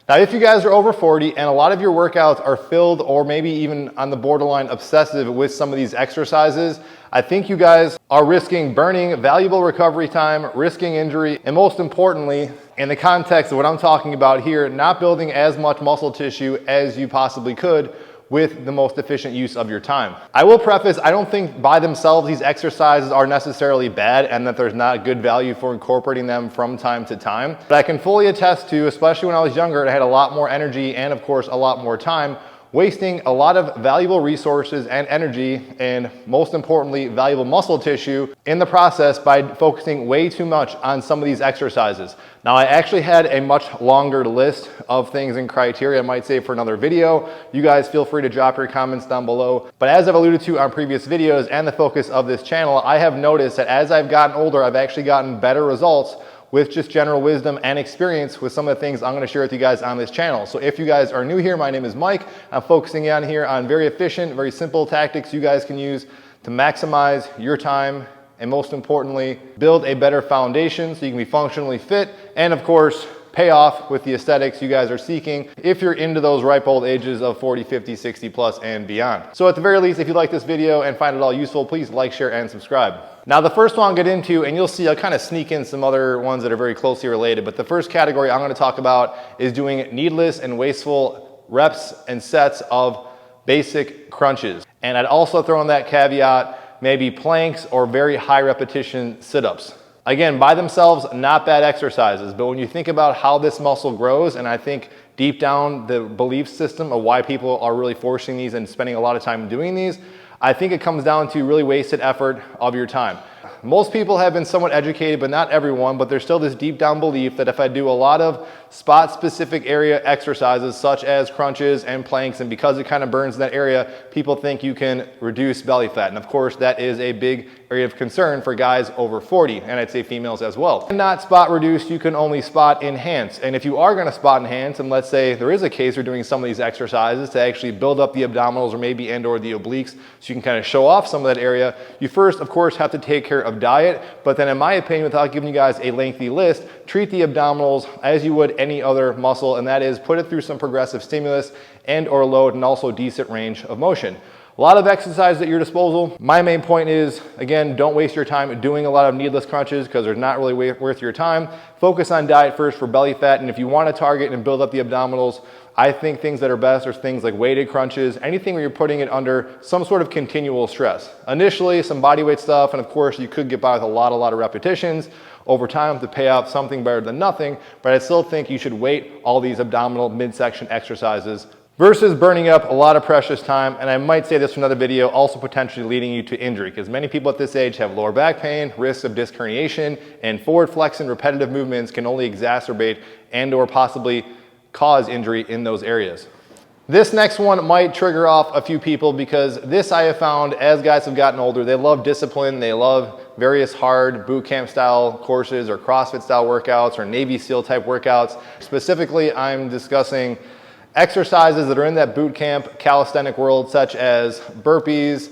Now, if you guys are over 40 and a lot of your workouts are filled or maybe even on the borderline obsessive with some of these exercises, I think you guys are risking burning valuable recovery time, risking injury, and most importantly, in the context of what I'm talking about here, not building as much muscle tissue as you possibly could with the most efficient use of your time. I will preface, I don't think by themselves these exercises are necessarily bad and that there's not good value for incorporating them from time to time. But I can fully attest to, especially when I was younger and I had a lot more energy and of course a lot more time, wasting a lot of valuable resources and energy and most importantly, valuable muscle tissue in the process by focusing way too much on some of these exercises. Now, I actually had a much longer list of things and criteria I might save for another video. You guys feel free to drop your comments down below. But as I've alluded to on previous videos and the focus of this channel, I have noticed that as I've gotten older, I've actually gotten better results with just general wisdom and experience with some of the things I'm gonna share with you guys on this channel. So if you guys are new here, my name is Mike. I'm focusing on here on very efficient, very simple tactics you guys can use to maximize your time and most importantly, build a better foundation so you can be functionally fit and of course, pay off with the aesthetics you guys are seeking if you're into those ripe old ages of 40, 50, 60 plus and beyond. So at the very least, if you like this video and find it all useful, please like, share, and subscribe. Now the first one I'll get into, and you'll see I'll kind of sneak in some other ones that are very closely related, but the first category I'm going to talk about is doing needless and wasteful reps and sets of basic crunches. And I'd also throw in that caveat, maybe planks or very high repetition sit-ups. Again, by themselves, not bad exercises, but when you think about how this muscle grows, and I think deep down the belief system of why people are really forcing these and spending a lot of time doing these, I think it comes down to really wasted effort of your time. Most people have been somewhat educated, but not everyone, but there's still this deep down belief that if I do a lot of spot specific area exercises such as crunches and planks, and because it kind of burns in that area, people think you can reduce belly fat. And of course, that is a big area of concern for guys over 40, and I'd say females as well. And not spot reduce, you can only spot enhance. And if you are gonna spot enhance, and let's say there is a case you're doing some of these exercises to actually build up the abdominals or maybe and or the obliques so you can kind of show off some of that area, you first, of course, have to take care of diet, but then in my opinion, without giving you guys a lengthy list, treat the abdominals as you would any other muscle, and that is put it through some progressive stimulus and or load and also decent range of motion. A lot of exercise at your disposal. My main point is, again, don't waste your time doing a lot of needless crunches because they're not really worth your time. Focus on diet first for belly fat, and if you want to target and build up the abdominals, I think things that are best are things like weighted crunches, anything where you're putting it under some sort of continual stress. Initially, some body weight stuff, and of course, you could get by with a lot of repetitions over time to pay off something better than nothing, but I still think you should weight all these abdominal midsection exercises versus burning up a lot of precious time. And I might say this for another video, also potentially leading you to injury, because many people at this age have lower back pain, risks of disc herniation, and forward flex and repetitive movements can only exacerbate and or possibly cause injury in those areas. This next one might trigger off a few people because this I have found as guys have gotten older, they love discipline, they love various hard boot camp style courses or CrossFit style workouts or Navy SEAL type workouts. Specifically, I'm discussing exercises that are in that boot camp calisthenic world, such as burpees,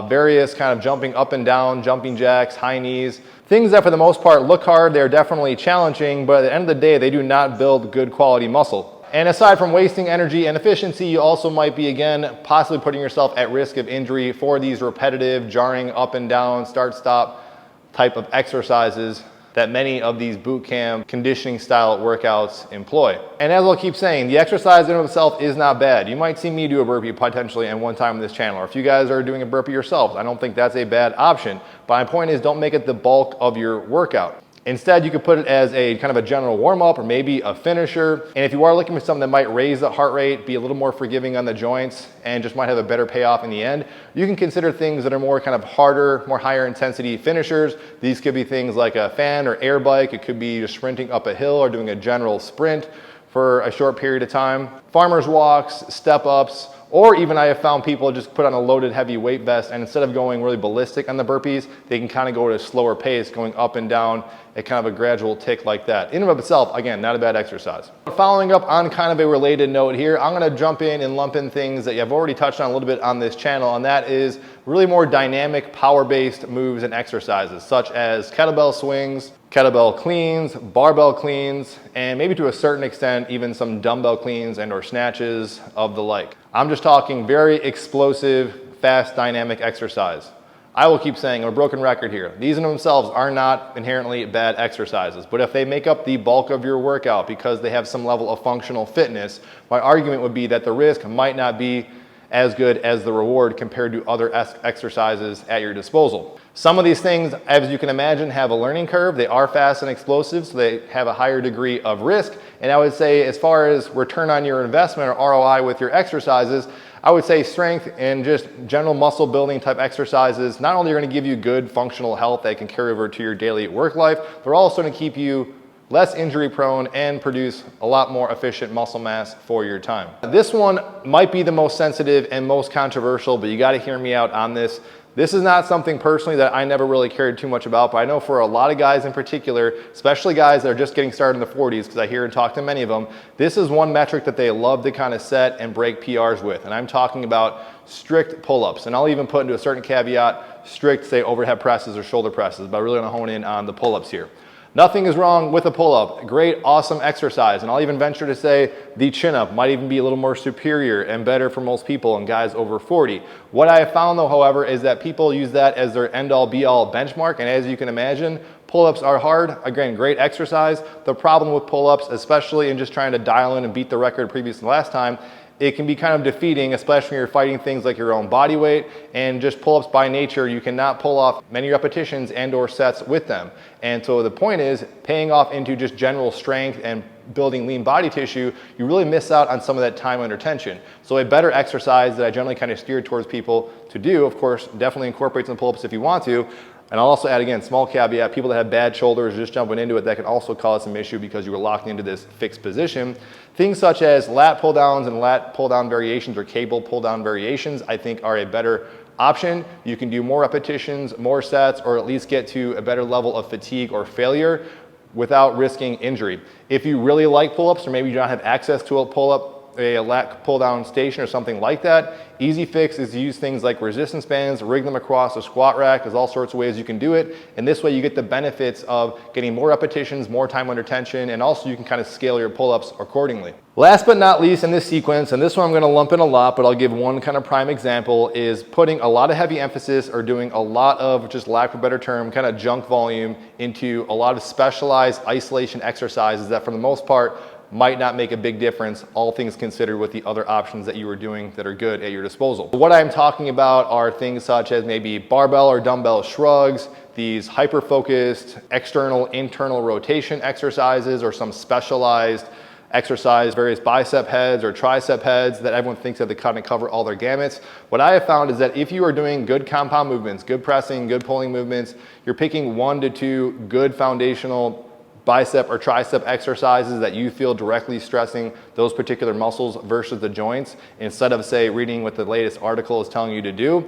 various kind of jumping up and down, jumping jacks, high knees, things that for the most part look hard. They're definitely challenging, but at the end of the day, they do not build good quality muscle. And aside from wasting energy and efficiency, you also might be, again, possibly putting yourself at risk of injury for these repetitive, jarring up and down, start-stop type of exercises that many of these boot camp conditioning style workouts employ. And as I'll keep saying, the exercise in and of itself is not bad. You might see me do a burpee potentially at one time on this channel, or if you guys are doing a burpee yourselves, I don't think that's a bad option. But my point is, don't make it the bulk of your workout. Instead, you could put it as a kind of a general warm-up or maybe a finisher. And if you are looking for something that might raise the heart rate, be a little more forgiving on the joints, and just might have a better payoff in the end, you can consider things that are more kind of harder, more higher intensity finishers. These could be things like a fan or air bike. It could be just sprinting up a hill or doing a general sprint for a short period of time. Farmer's walks, step ups, Or even I have found people just put on a loaded heavy weight vest, and instead of going really ballistic on the burpees, they can kind of go at a slower pace, going up and down at kind of a gradual tick like that. In and of itself, again, not a bad exercise. Following up on kind of a related note here, I'm gonna jump in and lump in things that I've already touched on a little bit on this channel, and that is really more dynamic, power-based moves and exercises, such as kettlebell swings, kettlebell cleans, barbell cleans, and maybe to a certain extent, even some dumbbell cleans and or snatches of the like. I'm just talking very explosive, fast, dynamic exercise. I will keep saying, I'm a broken record here, these in themselves are not inherently bad exercises, but if they make up the bulk of your workout because they have some level of functional fitness, my argument would be that the risk might not be as good as the reward compared to other exercises at your disposal. Some of these things, as you can imagine, have a learning curve. They are fast and explosive, so they have a higher degree of risk. And I would say as far as return on your investment or ROI with your exercises, I would say strength and just general muscle building type exercises, not only are going to give you good functional health that can carry over to your daily work life, they're also going to keep you less injury prone and produce a lot more efficient muscle mass for your time. This one might be the most sensitive and most controversial, but you got to hear me out on this. This is not something personally that I never really cared too much about, but I know for a lot of guys in particular, especially guys that are just getting started in the 40s, because I hear and talk to many of them, this is one metric that they love to kind of set and break PRs with. And I'm talking about strict pull-ups. And I'll even put into a certain caveat, strict, say, overhead presses or shoulder presses, but I really want to hone in on the pull-ups here. Nothing is wrong with a pull-up. Great, awesome exercise. And I'll even venture to say the chin-up might even be a little more superior and better for most people and guys over 40. What I have found though, however, is that people use that as their end-all be-all benchmark. And as you can imagine, pull-ups are hard. Again, great exercise. The problem with pull-ups, especially in just trying to dial in and beat the record previous to last time, it can be kind of defeating, especially when you're fighting things like your own body weight, and just pull-ups by nature, you cannot pull off many repetitions and or sets with them. And so the point is, paying off into just general strength and building lean body tissue, you really miss out on some of that time under tension. So a better exercise that I generally kind of steer towards people to do, of course, definitely incorporate some pull-ups if you want to. And I'll also add, again, small caveat, people that have bad shoulders just jumping into it, that can also cause some issue because you were locked into this fixed position. Things such as lat pull downs and lat pull down variations or cable pull down variations, I think are a better option. You can do more repetitions, more sets, or at least get to a better level of fatigue or failure without risking injury. If you really like pull-ups, or maybe you don't have access to a pull-up, a lat pull down station or something like that, easy fix is to use things like resistance bands, rig them across a squat rack. There's all sorts of ways you can do it. And this way you get the benefits of getting more repetitions, more time under tension, and also you can kind of scale your pull-ups accordingly. Last but not least in this sequence, and this one I'm going to lump in a lot, but I'll give one kind of prime example, is putting a lot of heavy emphasis or doing a lot of, just lack of a better term, kind of junk volume into a lot of specialized isolation exercises that for the most part might not make a big difference, all things considered, with the other options that you are doing that are good at your disposal. What I'm talking about are things such as maybe barbell or dumbbell shrugs, these hyper-focused external, internal rotation exercises, or some specialized exercise, various bicep heads or tricep heads that everyone thinks that they kind of cover all their gamuts. What I have found is that if you are doing good compound movements, good pressing, good pulling movements, you're picking 1 to 2 good foundational bicep or tricep exercises that you feel directly stressing those particular muscles versus the joints, instead of, say, reading what the latest article is telling you to do,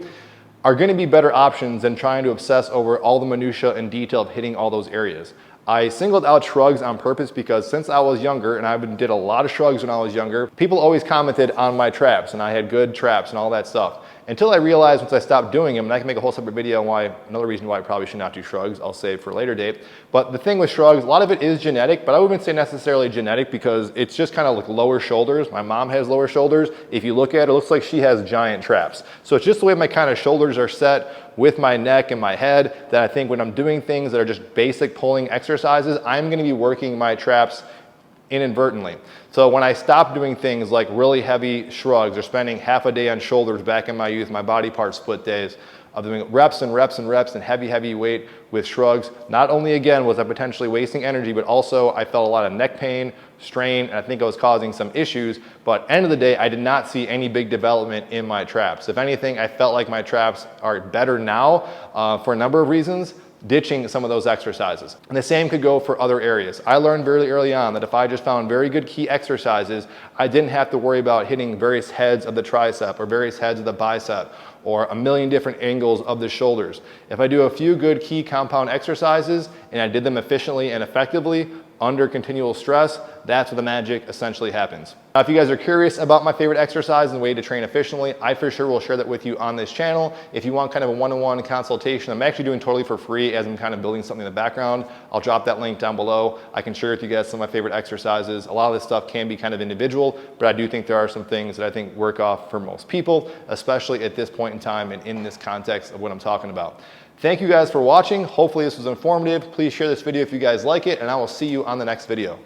are going to be better options than trying to obsess over all the minutia and detail of hitting all those areas. I singled out shrugs on purpose because since I was younger, and I did a lot of shrugs when I was younger, people always commented on my traps, and I had good traps and all that stuff. Until I realized once I stopped doing them, and I can make a whole separate video on why, another reason why I probably should not do shrugs, I'll save for a later date. But the thing with shrugs, a lot of it is genetic, but I wouldn't say necessarily genetic because it's just kind of like lower shoulders. My mom has lower shoulders. If you look at it, it looks like she has giant traps. So it's just the way my kind of shoulders are set with my neck and my head that I think when I'm doing things that are just basic pulling exercises, I'm going to be working my traps inadvertently. So when I stopped doing things like really heavy shrugs or spending half a day on shoulders back in my youth, my body part split days of doing reps and reps and reps and heavy weight with shrugs, not only again was I potentially wasting energy, but also I felt a lot of neck pain, strain, and I think I was causing some issues. But end of the day, I did not see any big development in my traps. If anything, I felt like my traps are better now for a number of reasons. ditching some of those exercises. And the same could go for other areas. I learned very early on that if I just found very good key exercises, I didn't have to worry about hitting various heads of the tricep or various heads of the bicep or a million different angles of the shoulders. If I do a few good key compound exercises and I did them efficiently and effectively under continual stress, that's where the magic essentially happens. Now, if you guys are curious about my favorite exercise and way to train efficiently, I for sure will share that with you on this channel. If you want kind of a one-on-one consultation, I'm actually doing totally for free as I'm kind of building something in the background. I'll drop that link down below. I can share with you guys some of my favorite exercises. A lot of this stuff can be kind of individual, but I do think there are some things that I think work off for most people, especially at this point in time and in this context of what I'm talking about. Thank you guys for watching. Hopefully this was informative. Please share this video if you guys like it, and I will see you on the next video.